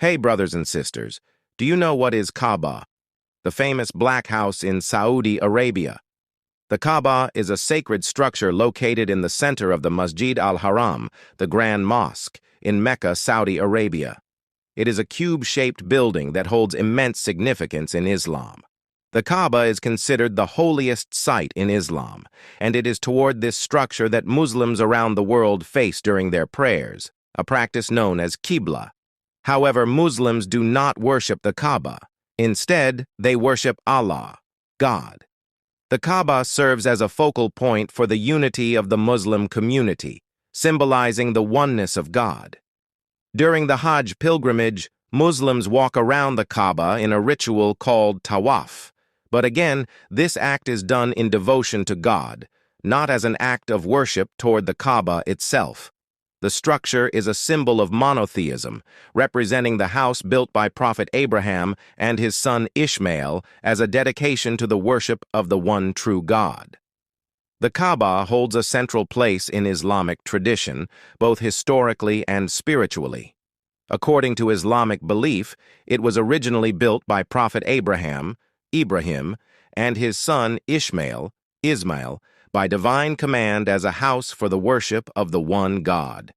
Hey, brothers and sisters, do you know what is Kaaba, the famous black house in Saudi Arabia? The Kaaba is a sacred structure located in the center of the Masjid al-Haram, the Grand Mosque, in Mecca, Saudi Arabia. It is a cube-shaped building that holds immense significance in Islam. The Kaaba is considered the holiest site in Islam, and it is toward this structure that Muslims around the world face during their prayers, a practice known as Qibla. However, Muslims do not worship the Kaaba. Instead, they worship Allah, God. The Kaaba serves as a focal point for the unity of the Muslim community, symbolizing the oneness of God. During the Hajj pilgrimage, Muslims walk around the Kaaba in a ritual called tawaf. But again, this act is done in devotion to God, not as an act of worship toward the Kaaba itself. The structure is a symbol of monotheism, representing the house built by Prophet Ibrahim and his son Ishmael as a dedication to the worship of the one true God. The Kaaba holds a central place in Islamic tradition, both historically and spiritually. According to Islamic belief, it was originally built by Prophet Ibrahim, and his son Ishmael, Isma'il, by divine command as a house for the worship of the one God.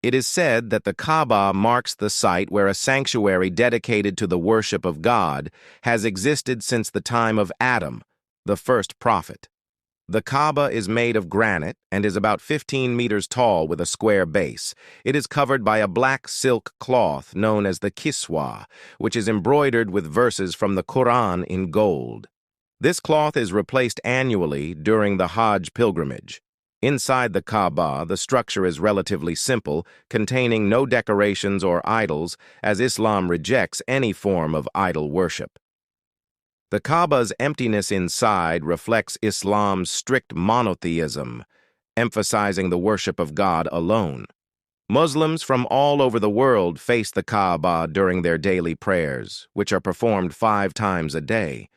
It is said that the Kaaba marks the site where a sanctuary dedicated to the worship of God has existed since the time of Adam, the first prophet. The Kaaba is made of granite and is about 15 meters tall with a square base. It is covered by a black silk cloth known as the kiswa, which is embroidered with verses from the Quran in gold. This cloth is replaced annually during the Hajj pilgrimage. Inside the Kaaba, the structure is relatively simple, containing no decorations or idols, as Islam rejects any form of idol worship. The Kaaba's emptiness inside reflects Islam's strict monotheism, emphasizing the worship of God alone. Muslims from all over the world face the Kaaba during their daily prayers, which are performed 5 times a day.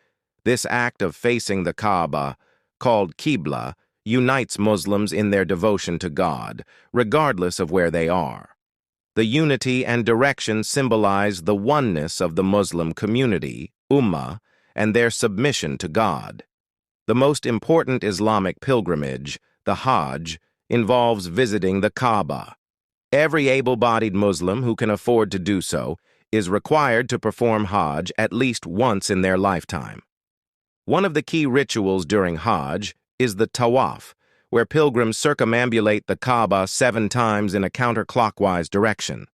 This act of facing the Kaaba, called Qibla, unites Muslims in their devotion to God, regardless of where they are. The unity and direction symbolize the oneness of the Muslim community, Ummah, and their submission to God. The most important Islamic pilgrimage, the Hajj, involves visiting the Kaaba. Every able-bodied Muslim who can afford to do so is required to perform Hajj at least once in their lifetime. One of the key rituals during Hajj is the tawaf, where pilgrims circumambulate the Kaaba 7 times in a counterclockwise direction.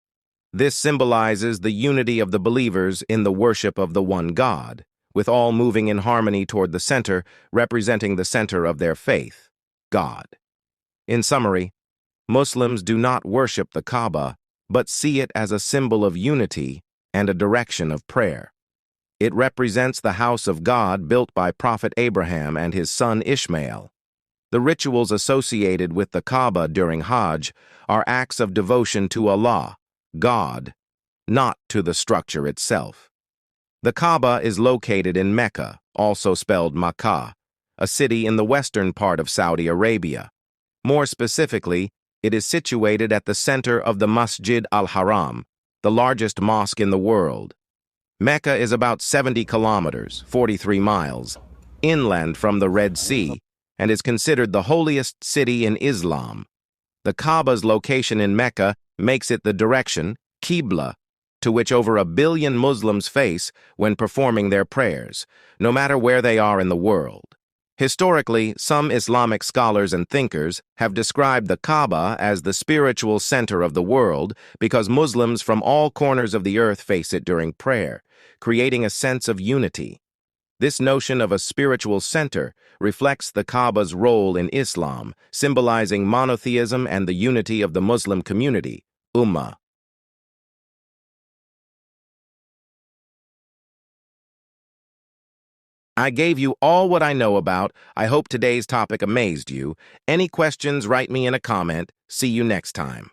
This symbolizes the unity of the believers in the worship of the one God, with all moving in harmony toward the center, representing the center of their faith, God. In summary, Muslims do not worship the Kaaba, but see it as a symbol of unity and a direction of prayer. It represents the house of God built by Prophet Ibrahim and his son Ishmael. The rituals associated with the Kaaba during Hajj are acts of devotion to Allah, God, not to the structure itself. The Kaaba is located in Mecca, also spelled Makkah, a city in the western part of Saudi Arabia. More specifically, it is situated at the center of the Masjid al-Haram, the largest mosque in the world. Mecca is about 70 kilometers, 43 miles, inland from the Red Sea, and is considered the holiest city in Islam. The Kaaba's location in Mecca makes it the direction, Qibla, to which over 1 billion Muslims face when performing their prayers, no matter where they are in the world. Historically, some Islamic scholars and thinkers have described the Kaaba as the spiritual center of the world because Muslims from all corners of the earth face it during prayer, creating a sense of unity. This notion of a spiritual center reflects the Kaaba's role in Islam, symbolizing monotheism and the unity of the Muslim community, Ummah. I gave you all what I know about. I hope today's topic amazed you. Any questions, write me in a comment. See you next time.